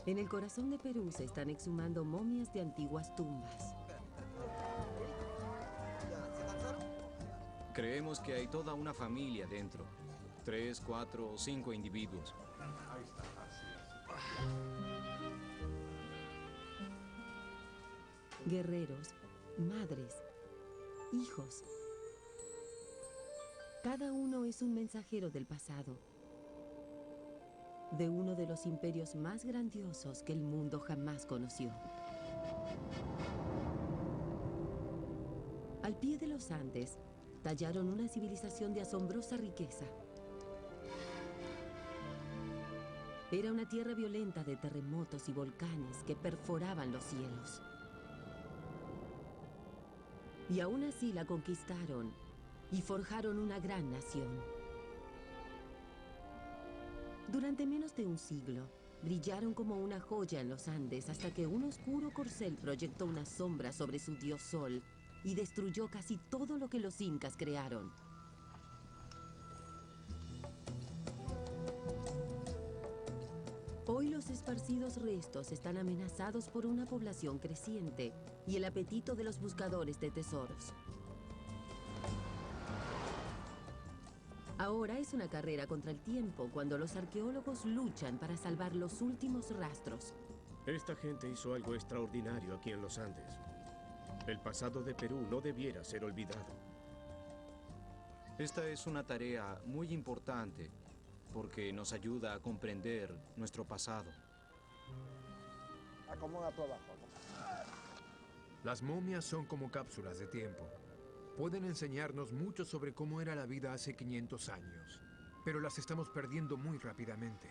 En el corazón de Perú se están exhumando momias de antiguas tumbas. Creemos que hay toda una familia dentro. 3, 4 o 5 individuos. Guerreros, madres, hijos. Cada uno es un mensajero del pasado, de uno de los imperios más grandiosos que el mundo jamás conoció. Al pie de los Andes, tallaron una civilización de asombrosa riqueza. Era una tierra violenta de terremotos y volcanes que perforaban los cielos. Y aún así la conquistaron y forjaron una gran nación. Durante menos de un siglo, brillaron como una joya en los Andes hasta que un oscuro corcel proyectó una sombra sobre su dios Sol y destruyó casi todo lo que los incas crearon. Hoy los esparcidos restos están amenazados por una población creciente y el apetito de los buscadores de tesoros. Ahora es una carrera contra el tiempo cuando los arqueólogos luchan para salvar los últimos rastros. Esta gente hizo algo extraordinario aquí en los Andes. El pasado de Perú no debiera ser olvidado. Esta es una tarea muy importante porque nos ayuda a comprender nuestro pasado. Acomoda todo abajo. Las momias son como cápsulas de tiempo. Pueden enseñarnos mucho sobre cómo era la vida hace 500 años, pero las estamos perdiendo muy rápidamente.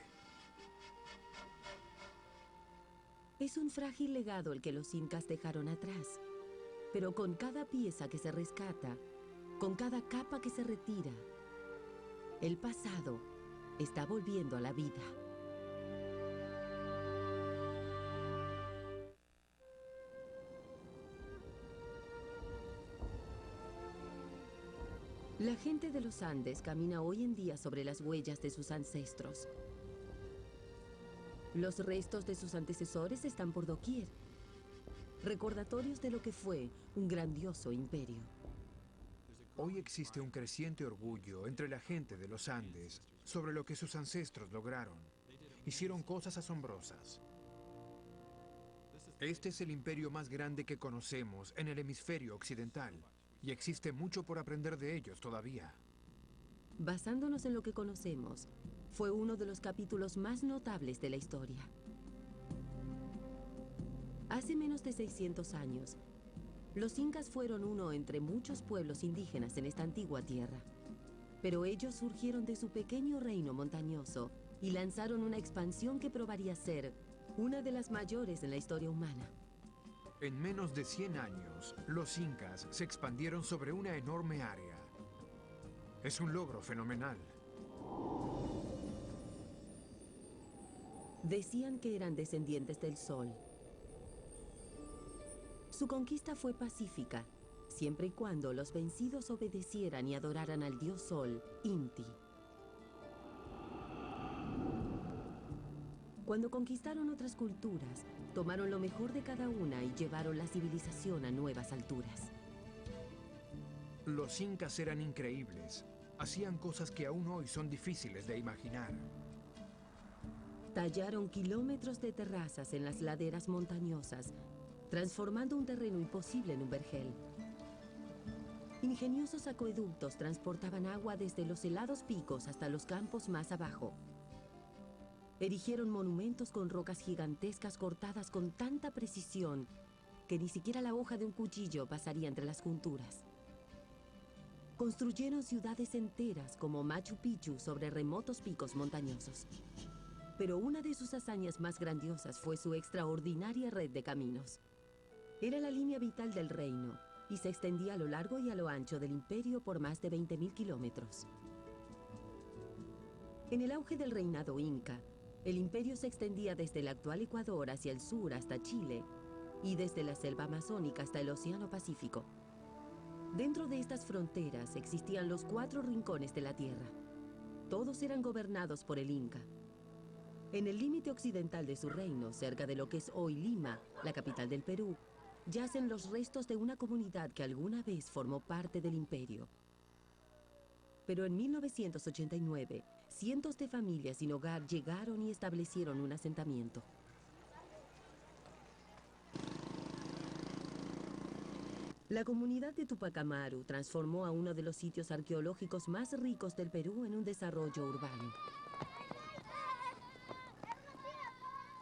Es un frágil legado el que los incas dejaron atrás, pero con cada pieza que se rescata, con cada capa que se retira, el pasado está volviendo a la vida. La gente de los Andes camina hoy en día sobre las huellas de sus ancestros. Los restos de sus antecesores están por doquier, recordatorios de lo que fue un grandioso imperio. Hoy existe un creciente orgullo entre la gente de los Andes sobre lo que sus ancestros lograron. Hicieron cosas asombrosas. Este es el imperio más grande que conocemos en el hemisferio occidental. Y existe mucho por aprender de ellos todavía. Basándonos en lo que conocemos, fue uno de los capítulos más notables de la historia. Hace menos de 600 años, los incas fueron uno entre muchos pueblos indígenas en esta antigua tierra. Pero ellos surgieron de su pequeño reino montañoso y lanzaron una expansión que probaría ser una de las mayores en la historia humana. En menos de 100 años, los incas se expandieron sobre una enorme área. Es un logro fenomenal. Decían que eran descendientes del Sol. Su conquista fue pacífica, siempre y cuando los vencidos obedecieran y adoraran al dios Sol, Inti. Cuando conquistaron otras culturas, tomaron lo mejor de cada una y llevaron la civilización a nuevas alturas. Los incas eran increíbles. Hacían cosas que aún hoy son difíciles de imaginar. Tallaron kilómetros de terrazas en las laderas montañosas, transformando un terreno imposible en un vergel. Ingeniosos acueductos transportaban agua desde los helados picos hasta los campos más abajo. Erigieron monumentos con rocas gigantescas cortadas con tanta precisión que ni siquiera la hoja de un cuchillo pasaría entre las junturas. Construyeron ciudades enteras como Machu Picchu sobre remotos picos montañosos. Pero una de sus hazañas más grandiosas fue su extraordinaria red de caminos. Era la línea vital del reino y se extendía a lo largo y a lo ancho del imperio por más de 20.000 kilómetros. En el auge del reinado inca, el imperio se extendía desde el actual Ecuador hacia el sur hasta Chile y desde la selva amazónica hasta el Océano Pacífico. Dentro de estas fronteras existían los 4 rincones de la tierra. Todos eran gobernados por el Inca. En el límite occidental de su reino, cerca de lo que es hoy Lima, la capital del Perú, yacen los restos de una comunidad que alguna vez formó parte del imperio. Pero en 1989, cientos de familias sin hogar llegaron y establecieron un asentamiento. La comunidad de Tupac Amaru transformó a uno de los sitios arqueológicos más ricos del Perú en un desarrollo urbano.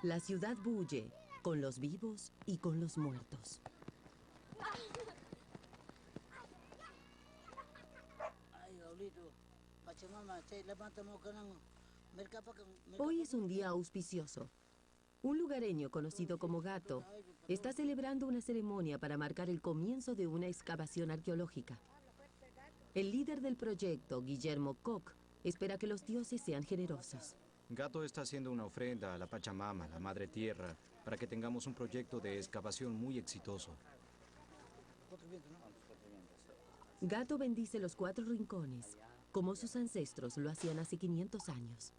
La ciudad bulle, con los vivos y con los muertos. Hoy es un día auspicioso. Un lugareño conocido como Gato está celebrando una ceremonia para marcar el comienzo de una excavación arqueológica. El líder del proyecto, Guillermo Koch, espera que los dioses sean generosos. Gato está haciendo una ofrenda a la Pachamama, la Madre Tierra, para que tengamos un proyecto de excavación muy exitoso. Gato bendice los 4 rincones, como sus ancestros lo hacían hace 500 años.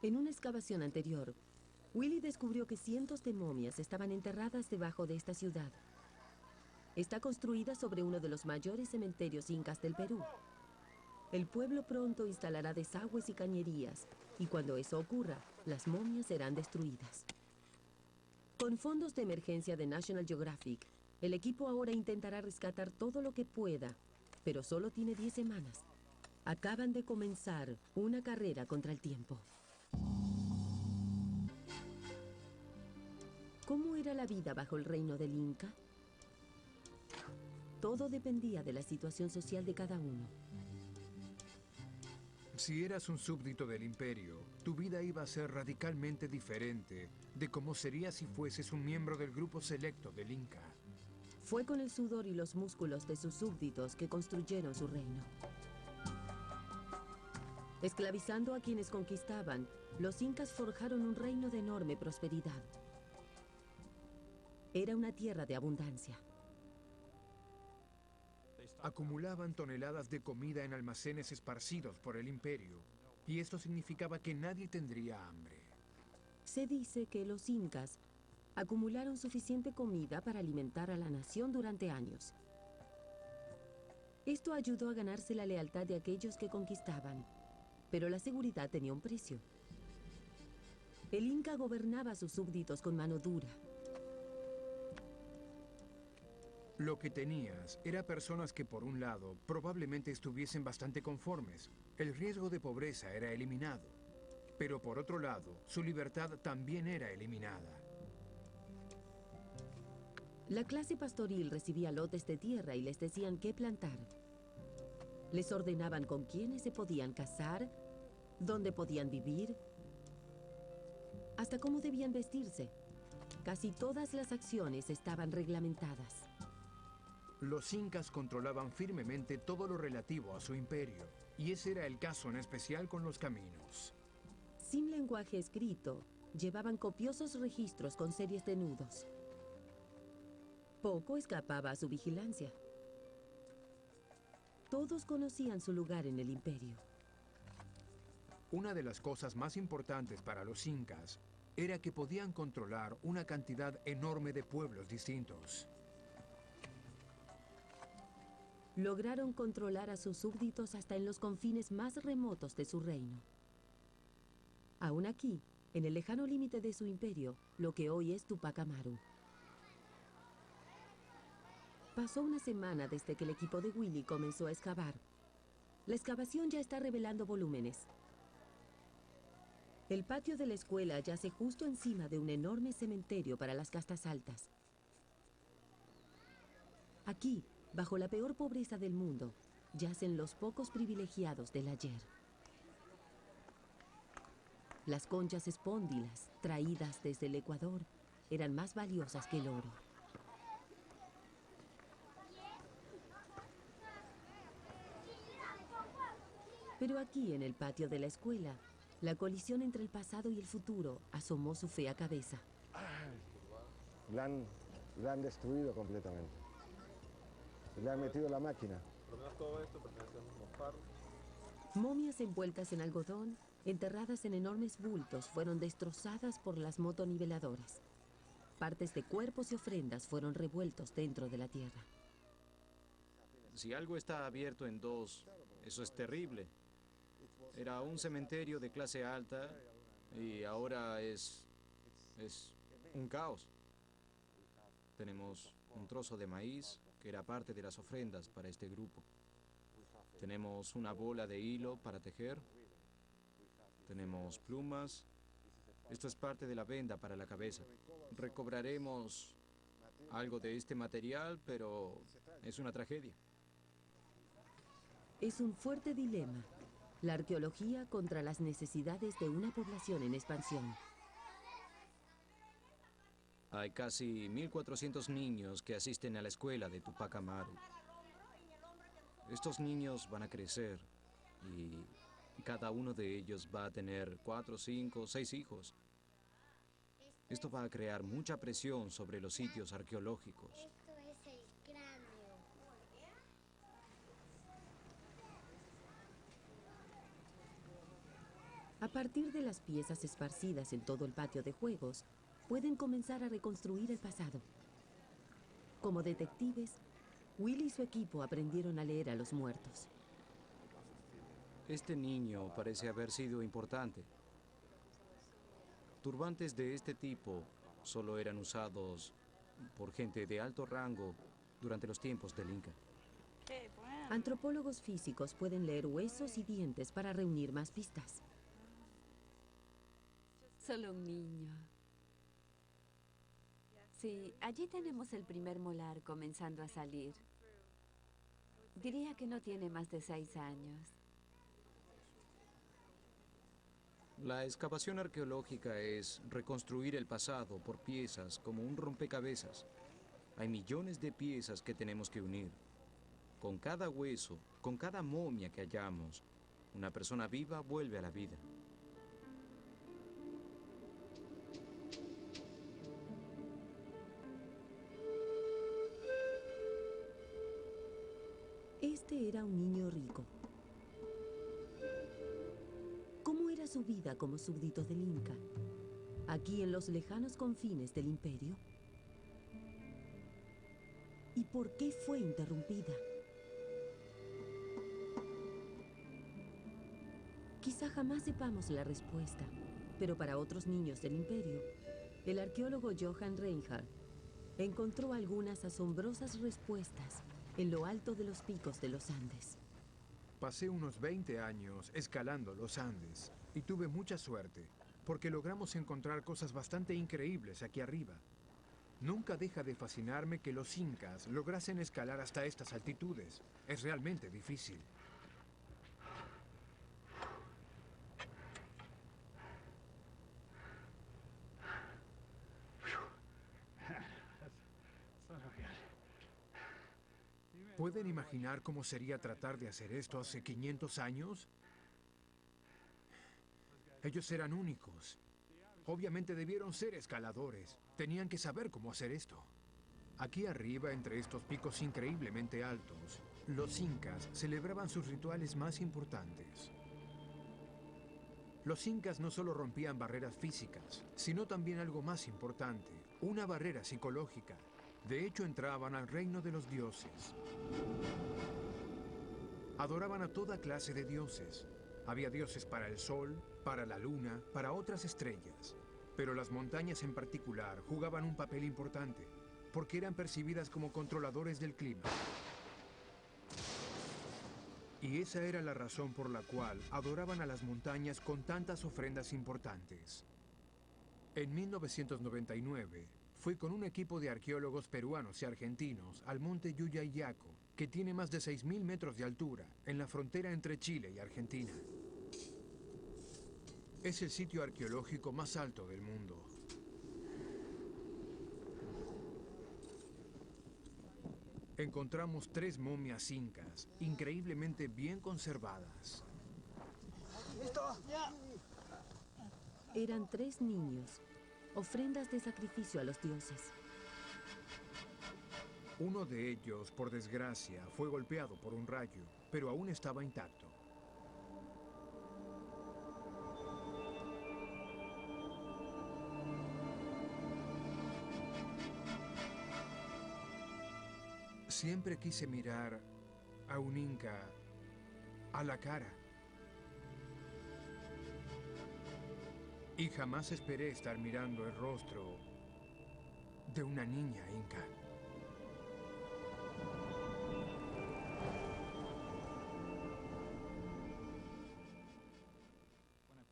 En una excavación anterior, Willy descubrió que cientos de momias estaban enterradas debajo de esta ciudad. Está construida sobre uno de los mayores cementerios incas del Perú. El pueblo pronto instalará desagües y cañerías, y cuando eso ocurra, las momias serán destruidas. Con fondos de emergencia de National Geographic, el equipo ahora intentará rescatar todo lo que pueda, pero solo tiene 10 semanas. Acaban de comenzar una carrera contra el tiempo. ¿Cómo era la vida bajo el reino del Inca? Todo dependía de la situación social de cada uno. Si eras un súbdito del imperio, tu vida iba a ser radicalmente diferente de cómo sería si fueses un miembro del grupo selecto del Inca. Fue con el sudor y los músculos de sus súbditos que construyeron su reino. Esclavizando a quienes conquistaban, los incas forjaron un reino de enorme prosperidad. Era una tierra de abundancia. Acumulaban toneladas de comida en almacenes esparcidos por el imperio, y esto significaba que nadie tendría hambre. Se dice que los incas acumularon suficiente comida para alimentar a la nación durante años. Esto ayudó a ganarse la lealtad de aquellos que conquistaban, pero la seguridad tenía un precio. El Inca gobernaba a sus súbditos con mano dura. Lo que tenías era personas que, por un lado, probablemente estuviesen bastante conformes. El riesgo de pobreza era eliminado. Pero por otro lado, su libertad también era eliminada. La clase pastoril recibía lotes de tierra y les decían qué plantar. Les ordenaban con quiénes se podían casar, dónde podían vivir, hasta cómo debían vestirse. Casi todas las acciones estaban reglamentadas. Los incas controlaban firmemente todo lo relativo a su imperio, y ese era el caso en especial con los caminos. Sin lenguaje escrito, llevaban copiosos registros con series de nudos. Poco escapaba a su vigilancia. Todos conocían su lugar en el imperio. Una de las cosas más importantes para los incas era que podían controlar una cantidad enorme de pueblos distintos. Lograron controlar a sus súbditos hasta en los confines más remotos de su reino. Aún aquí, en el lejano límite de su imperio, lo que hoy es Tupac Amaru. Pasó una semana desde que el equipo de Willy comenzó a excavar. La excavación ya está revelando volúmenes. El patio de la escuela yace justo encima de un enorme cementerio para las castas altas. Aquí, bajo la peor pobreza del mundo, yacen los pocos privilegiados del ayer. Las conchas espóndilas, traídas desde el Ecuador, eran más valiosas que el oro. Pero aquí, en el patio de la escuela, la colisión entre el pasado y el futuro asomó su fea cabeza. La han destruido completamente. Le han metido la máquina. Por lo menos todo esto pertenece a unos faros. Momias envueltas en algodón, enterradas en enormes bultos, fueron destrozadas por las motoniveladoras. Partes de cuerpos y ofrendas fueron revueltos dentro de la tierra. Si algo está abierto en dos, eso es terrible. Era un cementerio de clase alta y ahora es un caos. Tenemos un trozo de maíz que era parte de las ofrendas para este grupo. Tenemos una bola de hilo para tejer. Tenemos plumas. Esto es parte de la venda para la cabeza. Recobraremos algo de este material, pero es una tragedia. Es un fuerte dilema. La arqueología contra las necesidades de una población en expansión. Hay casi 1.400 niños que asisten a la escuela de Tupac Amaru. Estos niños van a crecer y cada uno de ellos va a tener 4, 5, 6 hijos. Esto va a crear mucha presión sobre los sitios arqueológicos. Esto es el cráneo. A partir de las piezas esparcidas en todo el patio de juegos, pueden comenzar a reconstruir el pasado. Como detectives, Will y su equipo aprendieron a leer a los muertos. Este niño parece haber sido importante. Turbantes de este tipo solo eran usados por gente de alto rango durante los tiempos del Inca. Antropólogos físicos pueden leer huesos y dientes para reunir más pistas. Solo un niño. Sí, allí tenemos el primer molar comenzando a salir. Diría que no tiene más de 6 años. La excavación arqueológica es reconstruir el pasado por piezas como un rompecabezas. Hay millones de piezas que tenemos que unir. Con cada hueso, con cada momia que hallamos, una persona viva vuelve a la vida. Este era un niño rico. ¿Cómo era su vida como súbdito del Inca? Aquí en los lejanos confines del imperio. ¿Y por qué fue interrumpida? Quizá jamás sepamos la respuesta, pero para otros niños del imperio, el arqueólogo Johann Reinhardt encontró algunas asombrosas respuestas en lo alto de los picos de los Andes. Pasé unos 20 años escalando los Andes y tuve mucha suerte porque logramos encontrar cosas bastante increíbles aquí arriba. Nunca deja de fascinarme que los incas lograsen escalar hasta estas altitudes. Es realmente difícil. ¿Pueden imaginar cómo sería tratar de hacer esto hace 500 años? Ellos eran únicos. Obviamente debieron ser escaladores. Tenían que saber cómo hacer esto. Aquí arriba, entre estos picos increíblemente altos, los incas celebraban sus rituales más importantes. Los incas no solo rompían barreras físicas, sino también algo más importante, una barrera psicológica. De hecho, entraban al reino de los dioses. Adoraban a toda clase de dioses. Había dioses para el sol, para la luna, para otras estrellas. Pero las montañas en particular jugaban un papel importante, porque eran percibidas como controladores del clima. Y esa era la razón por la cual adoraban a las montañas con tantas ofrendas importantes. En 1999, fui con un equipo de arqueólogos peruanos y argentinos al monte Yuyayaco, que tiene más de 6.000 metros de altura, en la frontera entre Chile y Argentina. Es el sitio arqueológico más alto del mundo. Encontramos 3 momias incas, increíblemente bien conservadas. Eran 3 niños, ofrendas de sacrificio a los dioses. Uno de ellos, por desgracia, fue golpeado por un rayo, pero aún estaba intacto. Siempre quise mirar a un inca a la cara. Y jamás esperé estar mirando el rostro de una niña inca.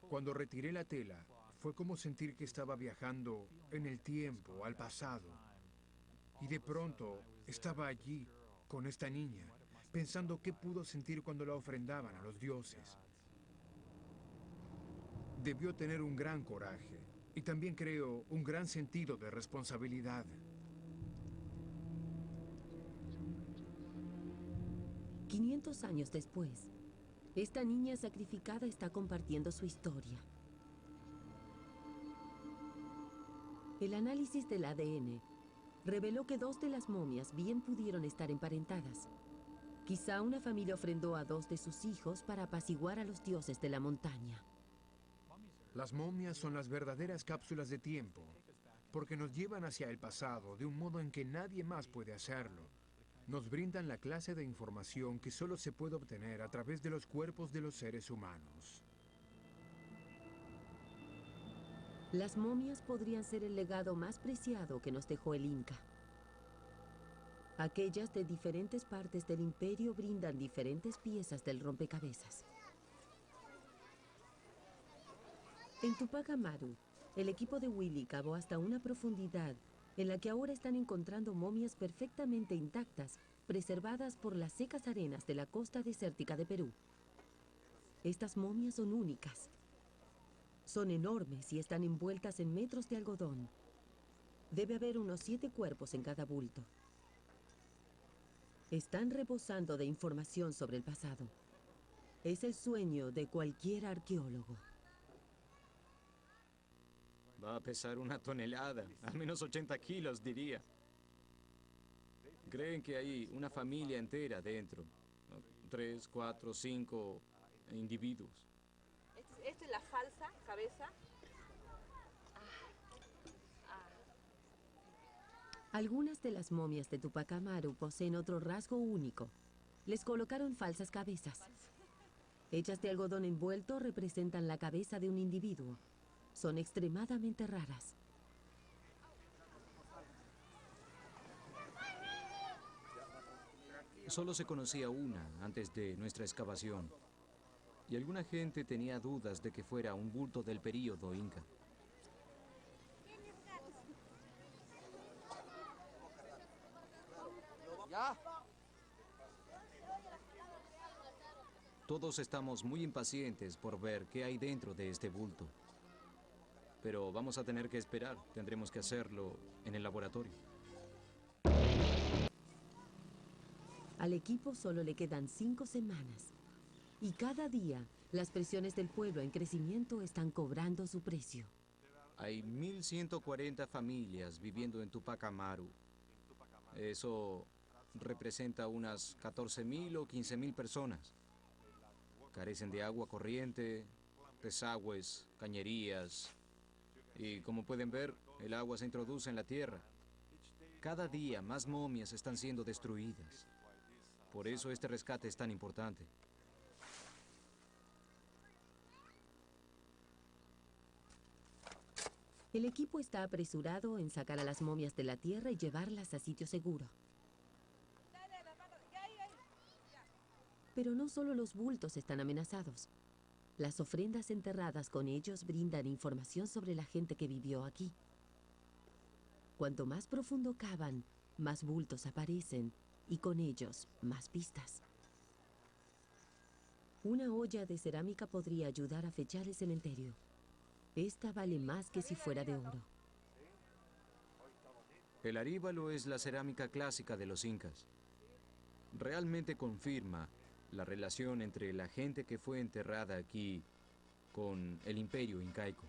Cuando retiré la tela, fue como sentir que estaba viajando en el tiempo, al pasado. Y de pronto estaba allí, con esta niña, pensando qué pudo sentir cuando la ofrendaban a los dioses. Debió tener un gran coraje y también creo un gran sentido de responsabilidad. 500 años después, esta niña sacrificada está compartiendo su historia. El análisis del ADN reveló que 2 de las momias bien pudieron estar emparentadas. Quizá una familia ofrendó a 2 de sus hijos para apaciguar a los dioses de la montaña. Las momias son las verdaderas cápsulas de tiempo, porque nos llevan hacia el pasado de un modo en que nadie más puede hacerlo. Nos brindan la clase de información que solo se puede obtener a través de los cuerpos de los seres humanos. Las momias podrían ser el legado más preciado que nos dejó el Inca. Aquellas de diferentes partes del imperio brindan diferentes piezas del rompecabezas. En Tupac Amaru, el equipo de Willy cavó hasta una profundidad en la que ahora están encontrando momias perfectamente intactas, preservadas por las secas arenas de la costa desértica de Perú. Estas momias son únicas. Son enormes y están envueltas en metros de algodón. Debe haber unos 7 cuerpos en cada bulto. Están rebosando de información sobre el pasado. Es el sueño de cualquier arqueólogo. Va a pesar una tonelada, al menos 80 kilos, diría. Creen que hay una familia entera dentro. 3, 4, 5 individuos. Esta es la falsa cabeza. Algunas de las momias de Tupac Amaru poseen otro rasgo único. Les colocaron falsas cabezas. Hechas de algodón envuelto, representan la cabeza de un individuo. Son extremadamente raras. Solo se conocía una antes de nuestra excavación. Y alguna gente tenía dudas de que fuera un bulto del período inca. Todos estamos muy impacientes por ver qué hay dentro de este bulto. Pero vamos a tener que esperar. Tendremos que hacerlo en el laboratorio. Al equipo solo le quedan 5 semanas. Y cada día, las presiones del pueblo en crecimiento están cobrando su precio. Hay 1.140 familias viviendo en Tupac Amaru. Eso representa unas 14.000 o 15.000 personas. Carecen de agua corriente, desagües, cañerías. Y como pueden ver, el agua se introduce en la tierra. Cada día más momias están siendo destruidas. Por eso este rescate es tan importante. El equipo está apresurado en sacar a las momias de la tierra y llevarlas a sitio seguro. Pero no solo los bultos están amenazados. Las ofrendas enterradas con ellos brindan información sobre la gente que vivió aquí. Cuanto más profundo cavan, más bultos aparecen y con ellos más pistas. Una olla de cerámica podría ayudar a fechar el cementerio. Esta vale más que si fuera de oro. El aríbalo es la cerámica clásica de los incas. Realmente confirma la relación entre la gente que fue enterrada aquí con el imperio incaico.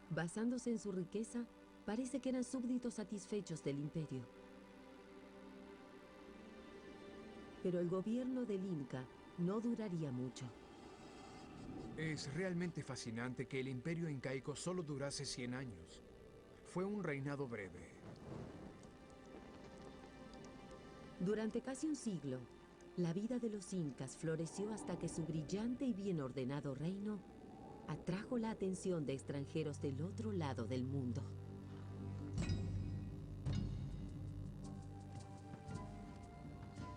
Basándose en su riqueza, parece que eran súbditos satisfechos del imperio. Pero el gobierno del Inca no duraría mucho. Es realmente fascinante que el imperio incaico solo durase 100 años. Fue un reinado breve. Durante casi un siglo, la vida de los incas floreció hasta que su brillante y bien ordenado reino atrajo la atención de extranjeros del otro lado del mundo.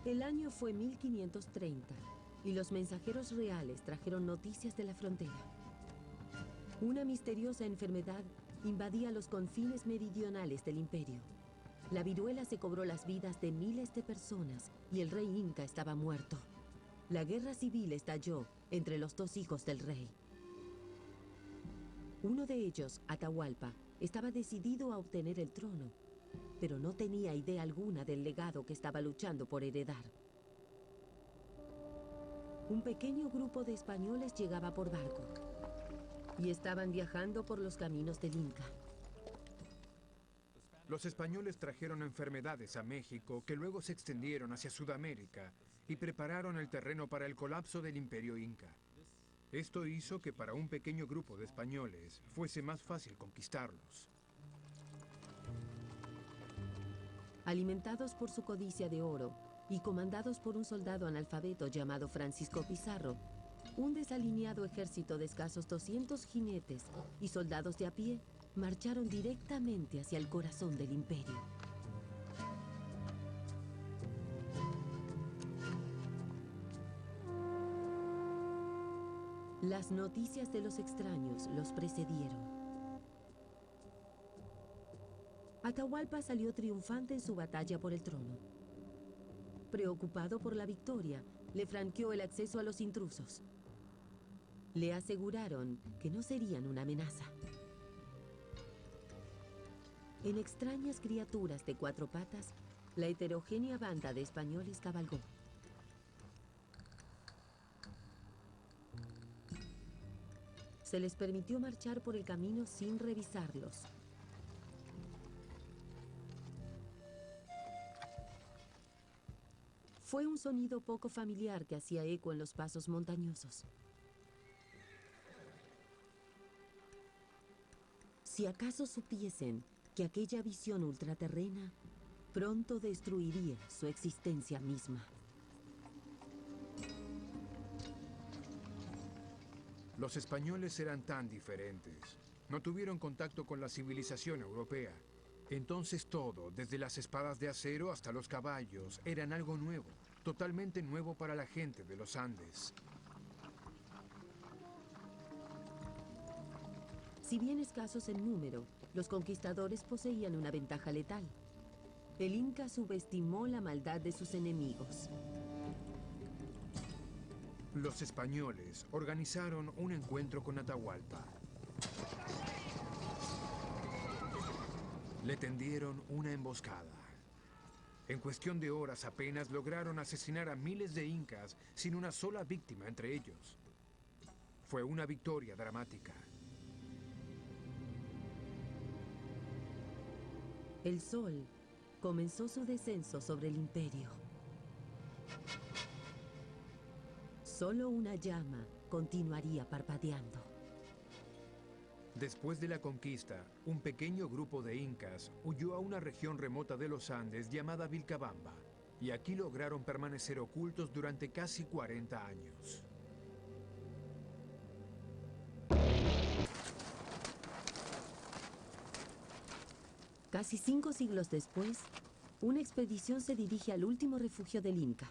El año fue 1530 y los mensajeros reales trajeron noticias de la frontera. Una misteriosa enfermedad invadía los confines meridionales del imperio. La viruela se cobró las vidas de miles de personas y el rey inca estaba muerto. La guerra civil estalló entre los dos hijos del rey. Uno de ellos, Atahualpa, estaba decidido a obtener el trono, pero no tenía idea alguna del legado que estaba luchando por heredar. Un pequeño grupo de españoles llegaba por barco y estaban viajando por los caminos del Inca. Los españoles trajeron enfermedades a México que luego se extendieron hacia Sudamérica y prepararon el terreno para el colapso del imperio inca. Esto hizo que para un pequeño grupo de españoles fuese más fácil conquistarlos. Alimentados por su codicia de oro y comandados por un soldado analfabeto llamado Francisco Pizarro, un desalineado ejército de escasos 200 jinetes y soldados de a pie marcharon directamente hacia el corazón del imperio. Las noticias de los extraños los precedieron. Atahualpa salió triunfante en su batalla por el trono. Preocupado por la victoria, le franqueó el acceso a los intrusos. Le aseguraron que no serían una amenaza. En extrañas criaturas de 4 patas, la heterogénea banda de españoles cabalgó. Se les permitió marchar por el camino sin revisarlos. Fue un sonido poco familiar que hacía eco en los pasos montañosos. Si acaso supiesen que aquella visión ultraterrena pronto destruiría su existencia misma. Los españoles eran tan diferentes. No tuvieron contacto con la civilización europea. Entonces todo, desde las espadas de acero hasta los caballos, eran algo nuevo, totalmente nuevo para la gente de los Andes. Si bien escasos en número, los conquistadores poseían una ventaja letal. El Inca subestimó la maldad de sus enemigos. Los españoles organizaron un encuentro con Atahualpa. Le tendieron una emboscada. En cuestión de horas apenas lograron asesinar a miles de incas sin una sola víctima entre ellos. Fue una victoria dramática. El sol comenzó su descenso sobre el imperio. Solo una llama continuaría parpadeando. Después de la conquista, un pequeño grupo de incas huyó a una región remota de los Andes llamada Vilcabamba, y aquí lograron permanecer ocultos durante casi 40 años. Casi 5 siglos después, una expedición se dirige al último refugio del Inca.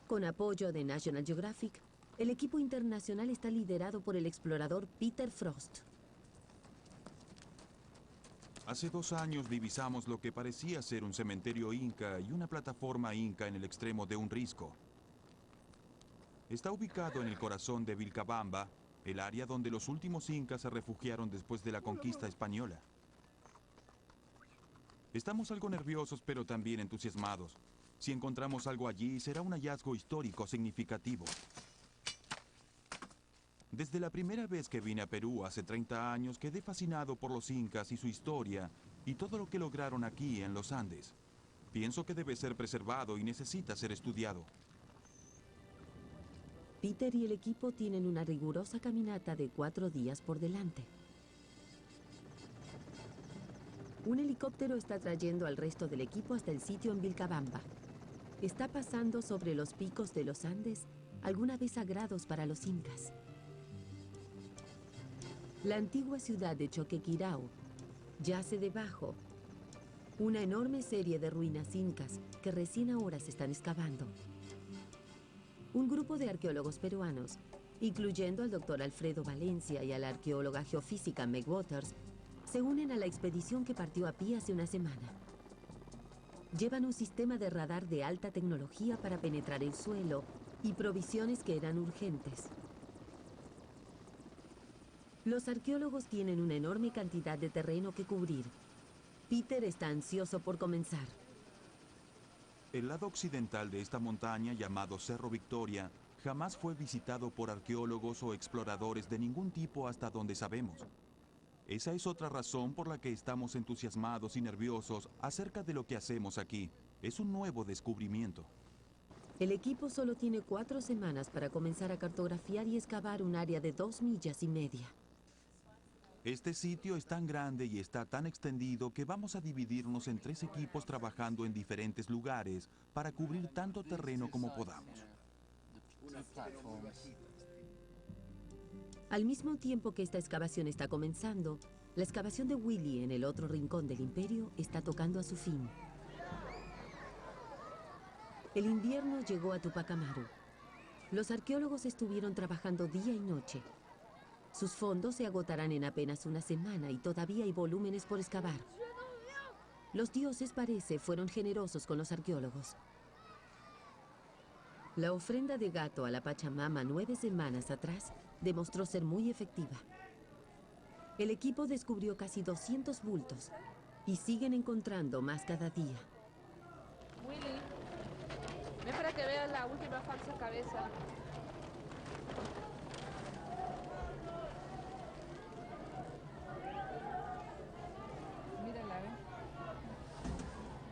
Con apoyo de National Geographic, el equipo internacional está liderado por el explorador Peter Frost. Hace 2 años divisamos lo que parecía ser un cementerio inca y una plataforma inca en el extremo de un risco. Está ubicado en el corazón de Vilcabamba, el área donde los últimos incas se refugiaron después de la conquista española. Estamos algo nerviosos, pero también entusiasmados. Si encontramos algo allí, será un hallazgo histórico significativo. Desde la primera vez que vine a Perú hace 30 años, quedé fascinado por los incas y su historia y todo lo que lograron aquí en los Andes. Pienso que debe ser preservado y necesita ser estudiado. Peter y el equipo tienen una rigurosa caminata de 4 días por delante. Un helicóptero está trayendo al resto del equipo hasta el sitio en Vilcabamba. Está pasando sobre los picos de los Andes, alguna vez sagrados para los incas. La antigua ciudad de Choquequirao yace debajo una enorme serie de ruinas incas que recién ahora se están excavando. Un grupo de arqueólogos peruanos, incluyendo al doctor Alfredo Valencia y a la arqueóloga geofísica Meg Waters, se unen a la expedición que partió a pie hace una semana. Llevan un sistema de radar de alta tecnología para penetrar el suelo y provisiones que eran urgentes. Los arqueólogos tienen una enorme cantidad de terreno que cubrir. Peter está ansioso por comenzar. El lado occidental de esta montaña, llamado Cerro Victoria, jamás fue visitado por arqueólogos o exploradores de ningún tipo hasta donde sabemos. Esa es otra razón por la que estamos entusiasmados y nerviosos acerca de lo que hacemos aquí. Es un nuevo descubrimiento. El equipo solo tiene 4 semanas para comenzar a cartografiar y excavar un área de 2,5 millas. Este sitio es tan grande y está tan extendido que vamos a dividirnos en 3 equipos trabajando en diferentes lugares para cubrir tanto terreno como podamos. Al mismo tiempo que esta excavación está comenzando, la excavación de Willy en el otro rincón del imperio está tocando a su fin. El invierno llegó a Tupac Amaru. Los arqueólogos estuvieron trabajando día y noche. Sus fondos se agotarán en apenas una semana y todavía hay volúmenes por excavar. Los dioses, parece, fueron generosos con los arqueólogos. La ofrenda de gato a la Pachamama 9 semanas atrás demostró ser muy efectiva. El equipo descubrió casi 200 bultos y siguen encontrando más cada día. Willy, ven para que veas la última falsa cabeza. Mírala, ¿ven?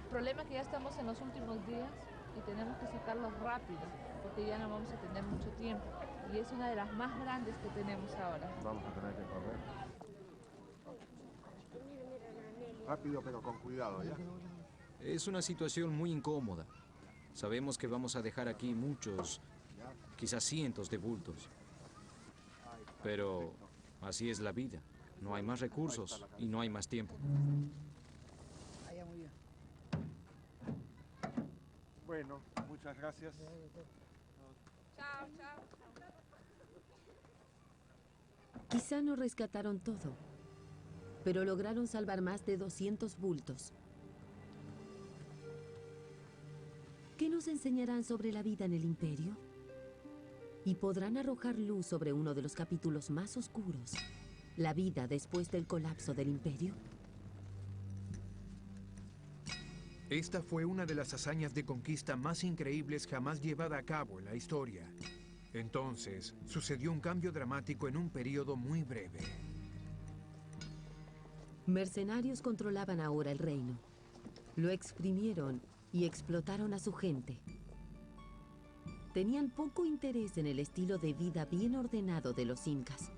El problema es que ya estamos en los últimos días y tenemos que sacarlos rápido, porque ya no vamos a tener mucho tiempo. Y es una de las más grandes que tenemos ahora. Vamos a tener que correr. Rápido, pero con cuidado, ¿ya? Es una situación muy incómoda. Sabemos que vamos a dejar aquí muchos, quizás cientos de bultos. Pero así es la vida. No hay más recursos y no hay más tiempo. Bueno, muchas gracias. Chao, chao. Quizá no rescataron todo, pero lograron salvar más de 200 bultos. ¿Qué nos enseñarán sobre la vida en el imperio? ¿Y podrán arrojar luz sobre uno de los capítulos más oscuros? ¿La vida después del colapso del imperio? Esta fue una de las hazañas de conquista más increíbles jamás llevada a cabo en la historia. Entonces, sucedió un cambio dramático en un periodo muy breve. Mercenarios controlaban ahora el reino. Lo exprimieron y explotaron a su gente. Tenían poco interés en el estilo de vida bien ordenado de los incas.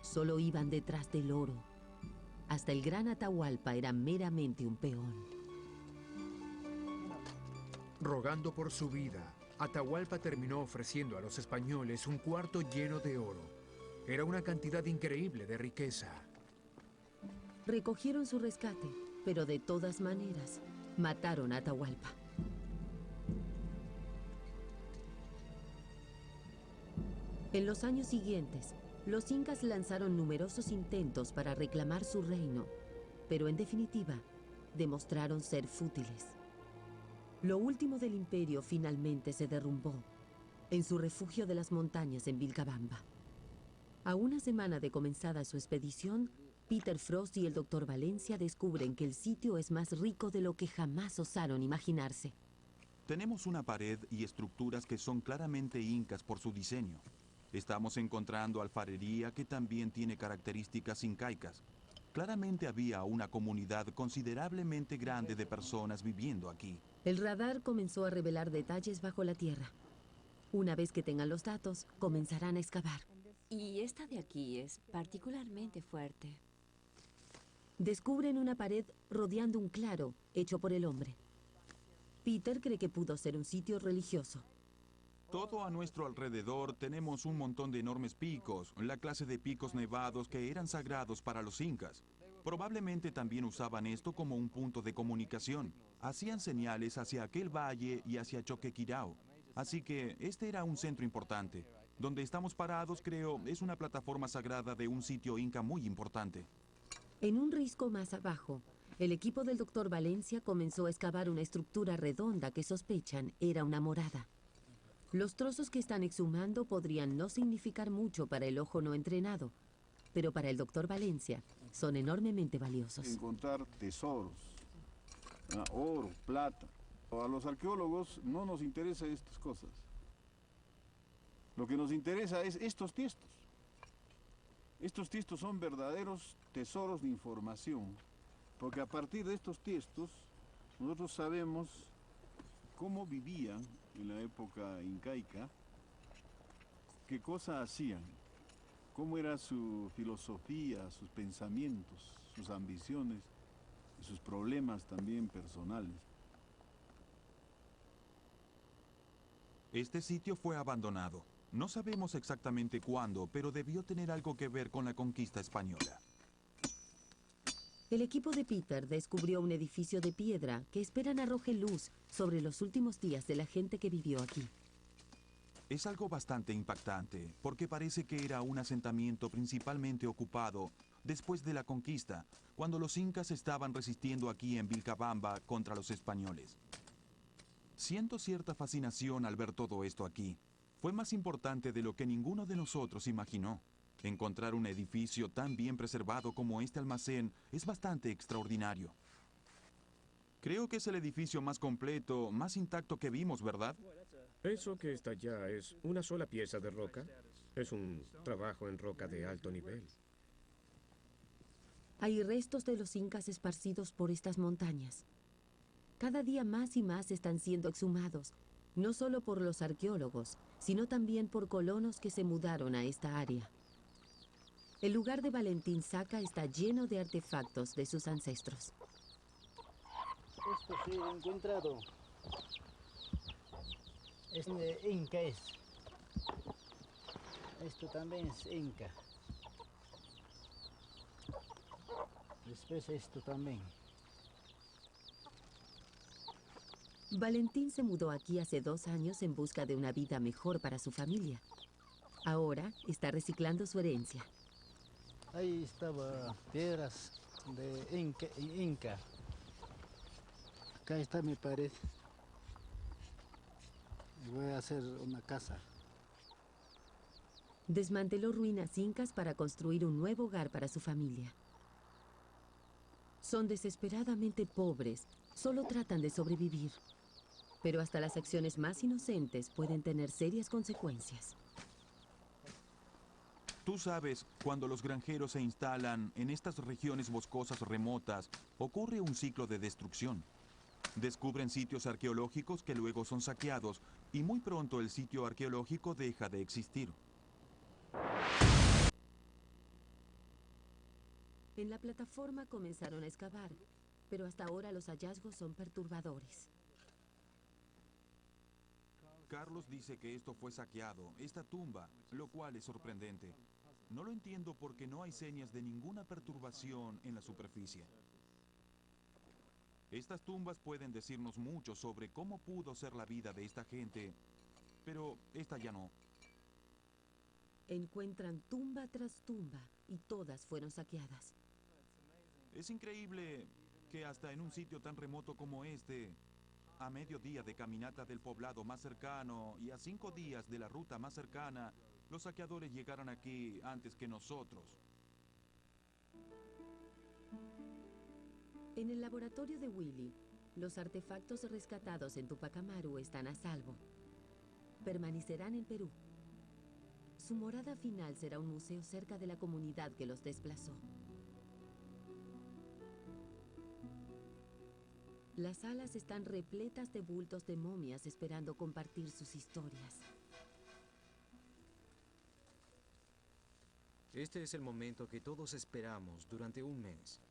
Solo iban detrás del oro. Hasta el gran Atahualpa era meramente un peón. Rogando por su vida, Atahualpa terminó ofreciendo a los españoles un cuarto lleno de oro. Era una cantidad increíble de riqueza. Recogieron su rescate, pero de todas maneras, mataron a Atahualpa. En los años siguientes, los incas lanzaron numerosos intentos para reclamar su reino, pero en definitiva, demostraron ser fútiles. Lo último del imperio finalmente se derrumbó en su refugio de las montañas en Vilcabamba. A una semana de comenzada su expedición, Peter Frost y el Dr. Valencia descubren que el sitio es más rico de lo que jamás osaron imaginarse. Tenemos una pared y estructuras que son claramente incas por su diseño. Estamos encontrando alfarería que también tiene características incaicas. Claramente había una comunidad considerablemente grande de personas viviendo aquí. El radar comenzó a revelar detalles bajo la tierra. Una vez que tengan los datos, comenzarán a excavar. Y esta de aquí es particularmente fuerte. Descubren una pared rodeando un claro hecho por el hombre. Peter cree que pudo ser un sitio religioso. Todo a nuestro alrededor tenemos un montón de enormes picos, la clase de picos nevados que eran sagrados para los incas. Probablemente también usaban esto como un punto de comunicación. Hacían señales hacia aquel valle y hacia Choquequirao. Así que este era un centro importante. Donde estamos parados, creo, es una plataforma sagrada de un sitio inca muy importante. En un risco más abajo, el equipo del Dr. Valencia comenzó a excavar una estructura redonda que sospechan era una morada. Los trozos que están exhumando podrían no significar mucho para el ojo no entrenado, pero para el Dr. Valencia son enormemente valiosos. Encontrar tesoros, oro, plata. A los arqueólogos no nos interesan estas cosas. Lo que nos interesa es estos tiestos. Estos tiestos son verdaderos tesoros de información, porque a partir de estos tiestos nosotros sabemos cómo vivían en la época incaica, qué cosas hacían, cómo era su filosofía, sus pensamientos, sus ambiciones y sus problemas también personales. Este sitio fue abandonado. No sabemos exactamente cuándo, pero debió tener algo que ver con la conquista española. El equipo de Peter descubrió un edificio de piedra que esperan arroje luz sobre los últimos días de la gente que vivió aquí. Es algo bastante impactante, porque parece que era un asentamiento principalmente ocupado después de la conquista, cuando los incas estaban resistiendo aquí en Vilcabamba contra los españoles. Siento cierta fascinación al ver todo esto aquí. Fue más importante de lo que ninguno de nosotros imaginó. Encontrar un edificio tan bien preservado como este almacén es bastante extraordinario. Creo que es el edificio más completo, más intacto que vimos, ¿verdad? Eso que está allá es una sola pieza de roca. Es un trabajo en roca de alto nivel. Hay restos de los incas esparcidos por estas montañas. Cada día más y más están siendo exhumados, no solo por los arqueólogos, sino también por colonos que se mudaron a esta área. El lugar de Valentín Saca está lleno de artefactos de sus ancestros. Esto sí he encontrado. Este inca es. Esto también es inca. Después esto también. Valentín se mudó aquí hace 2 años en busca de una vida mejor para su familia. Ahora está reciclando su herencia. Ahí estaba piedras de inca. Acá está mi pared. Voy a hacer una casa. Desmanteló ruinas incas para construir un nuevo hogar para su familia. Son desesperadamente pobres, solo tratan de sobrevivir. Pero hasta las acciones más inocentes pueden tener serias consecuencias. Tú sabes, cuando los granjeros se instalan en estas regiones boscosas remotas, ocurre un ciclo de destrucción. Descubren sitios arqueológicos que luego son saqueados y muy pronto el sitio arqueológico deja de existir. En la plataforma comenzaron a excavar, pero hasta ahora los hallazgos son perturbadores. Carlos dice que esto fue saqueado, esta tumba, lo cual es sorprendente. No lo entiendo porque no hay señas de ninguna perturbación en la superficie. Estas tumbas pueden decirnos mucho sobre cómo pudo ser la vida de esta gente, pero esta ya no. Encuentran tumba tras tumba y todas fueron saqueadas. Es increíble que hasta en un sitio tan remoto como este, a mediodía de caminata del poblado más cercano y a 5 días de la ruta más cercana, los saqueadores llegaran aquí antes que nosotros. En el laboratorio de Willy, los artefactos rescatados en Tupac Amaru están a salvo. Permanecerán en Perú. Su morada final será un museo cerca de la comunidad que los desplazó. Las salas están repletas de bultos de momias esperando compartir sus historias. Este es el momento que todos esperamos durante un mes.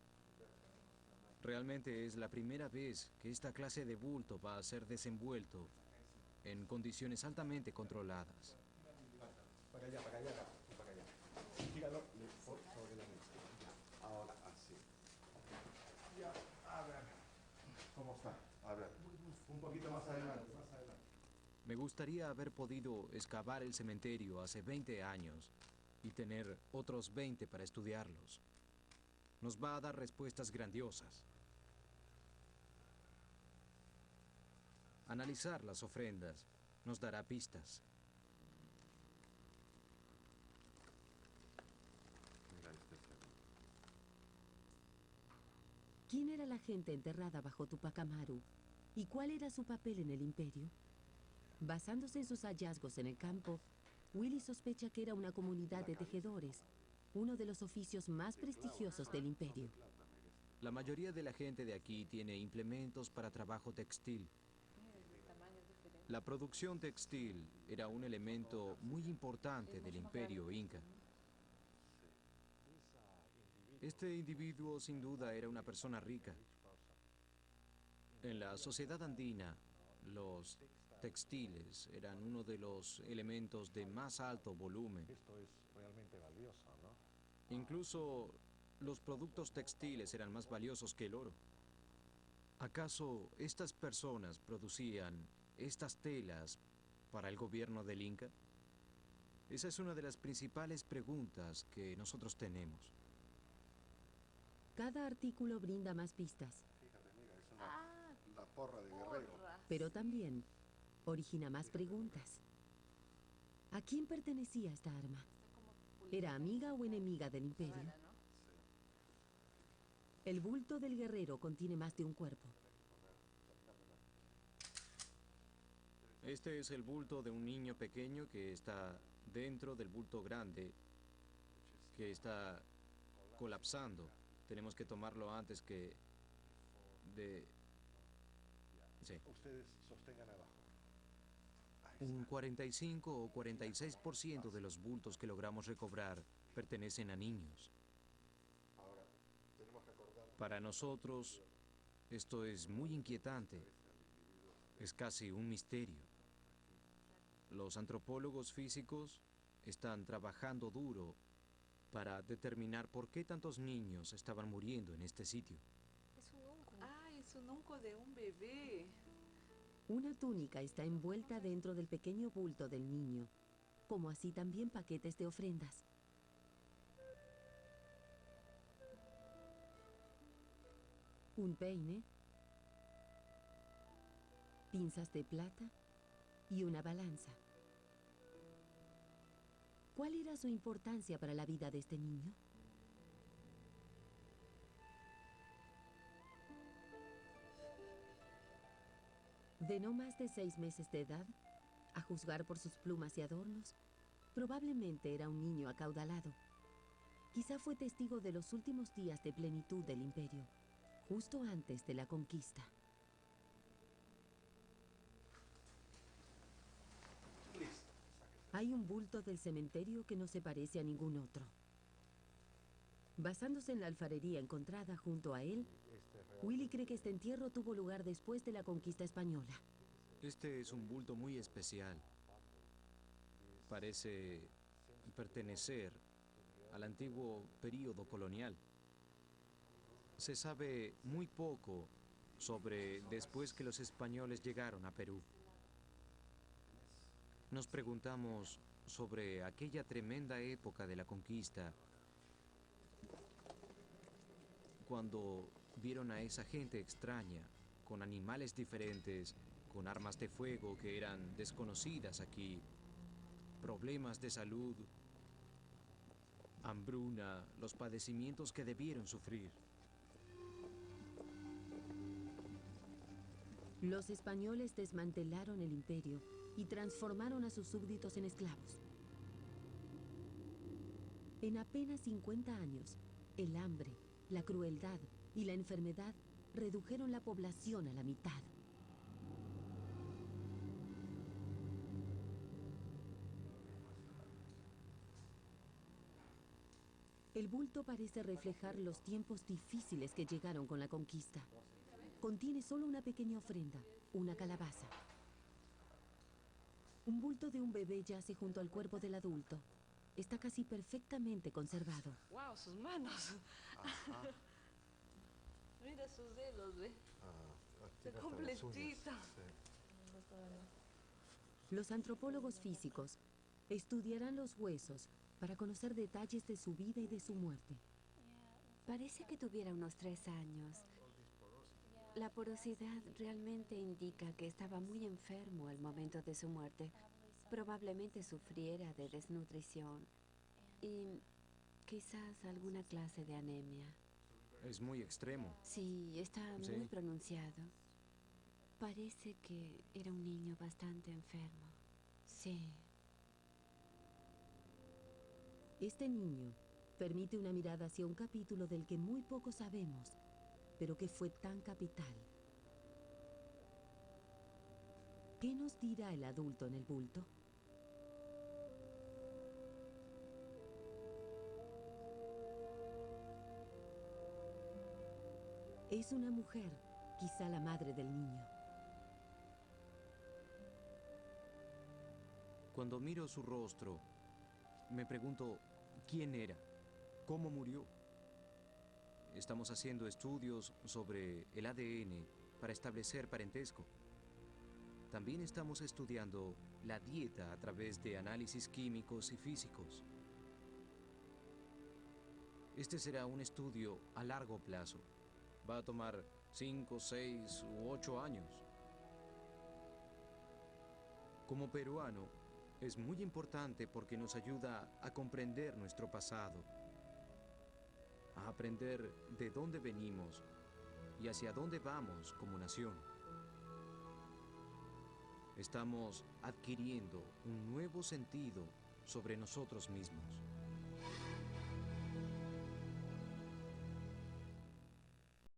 Realmente es la primera vez que esta clase de bulto va a ser desenvuelto en condiciones altamente controladas. Para allá, para allá, para allá. Tíralo sobre la mesa. Ya, ahora así. Ya, a ver. ¿Cómo está? A ver. Un poquito más adelante, más adelante. Me gustaría haber podido excavar el cementerio hace 20 años y tener otros 20 para estudiarlos. Nos va a dar respuestas grandiosas. Analizar las ofrendas nos dará pistas. ¿Quién era la gente enterrada bajo Tupac Amaru? ¿Y cuál era su papel en el imperio? Basándose en sus hallazgos en el campo, Willy sospecha que era una comunidad de tejedores, uno de los oficios más prestigiosos del imperio. La mayoría de la gente de aquí tiene implementos para trabajo textil. La producción textil era un elemento muy importante del imperio inca. Este individuo sin duda era una persona rica. En la sociedad andina, los textiles eran uno de los elementos de más alto volumen. Esto es realmente valioso, ¿no? Incluso los productos textiles eran más valiosos que el oro. ¿Acaso estas personas producían estas telas para el gobierno del Inca? Esa es una de las principales preguntas que nosotros tenemos. Cada artículo brinda más pistas, Fíjate, mira, es la porra de guerrero. pero también origina más preguntas. ¿A quién pertenecía esta arma? ¿Era amiga o enemiga del imperio? El bulto del guerrero contiene más de un cuerpo. Este es el bulto de un niño pequeño que está dentro del bulto grande que está colapsando. Tenemos que tomarlo antes que Sí. Ustedes sostengan abajo. Un 45 o 46% de los bultos que logramos recobrar pertenecen a niños. Ahora, tenemos que acordar. Para nosotros, esto es muy inquietante. Es casi un misterio. Los antropólogos físicos están trabajando duro para determinar por qué tantos niños estaban muriendo en este sitio. Es un unco. Ah, es un unco de un bebé. Una túnica está envuelta dentro del pequeño bulto del niño, como así también paquetes de ofrendas. Un peine, pinzas de plata y una balanza. ¿Cuál era su importancia para la vida de este niño? De no más de 6 meses de edad, a juzgar por sus plumas y adornos, probablemente era un niño acaudalado. Quizá fue testigo de los últimos días de plenitud del imperio, justo antes de la conquista. Hay un bulto del cementerio que no se parece a ningún otro. Basándose en la alfarería encontrada junto a él, Willy cree que este entierro tuvo lugar después de la conquista española. Este es un bulto muy especial. Parece pertenecer al antiguo período colonial. Se sabe muy poco sobre después que los españoles llegaron a Perú. Nos preguntamos sobre aquella tremenda época de la conquista, cuando vieron a esa gente extraña, con animales diferentes, con armas de fuego que eran desconocidas aquí, problemas de salud, hambruna, los padecimientos que debieron sufrir. Los españoles desmantelaron el imperio y transformaron a sus súbditos en esclavos. En apenas 50 años, el hambre, la crueldad y la enfermedad redujeron la población a la mitad. El bulto parece reflejar los tiempos difíciles que llegaron con la conquista. Contiene solo una pequeña ofrenda, una calabaza. Un bulto de un bebé yace junto al cuerpo del adulto. Está casi perfectamente conservado. ¡Wow! Sus manos. Mira sus dedos, ¿ve? Está completito. Los antropólogos físicos estudiarán los huesos para conocer detalles de su vida y de su muerte. Parece que tuviera unos 3 años. La porosidad realmente indica que estaba muy enfermo al momento de su muerte. Probablemente sufriera de desnutrición y quizás alguna clase de anemia. Es muy extremo. Sí, está Sí. muy pronunciado. Parece que era un niño bastante enfermo. Sí. Este niño permite una mirada hacia un capítulo del que muy poco sabemos, pero que fue tan capital. ¿Qué nos dirá el adulto en el bulto? Es una mujer, quizá la madre del niño. Cuando miro su rostro, me pregunto quién era, cómo murió. Estamos haciendo estudios sobre el ADN para establecer parentesco. También estamos estudiando la dieta a través de análisis químicos y físicos. Este será un estudio a largo plazo. Va a tomar 5, 6 u 8 años. Como peruano, es muy importante porque nos ayuda a comprender nuestro pasado, a aprender de dónde venimos y hacia dónde vamos como nación. Estamos adquiriendo un nuevo sentido sobre nosotros mismos.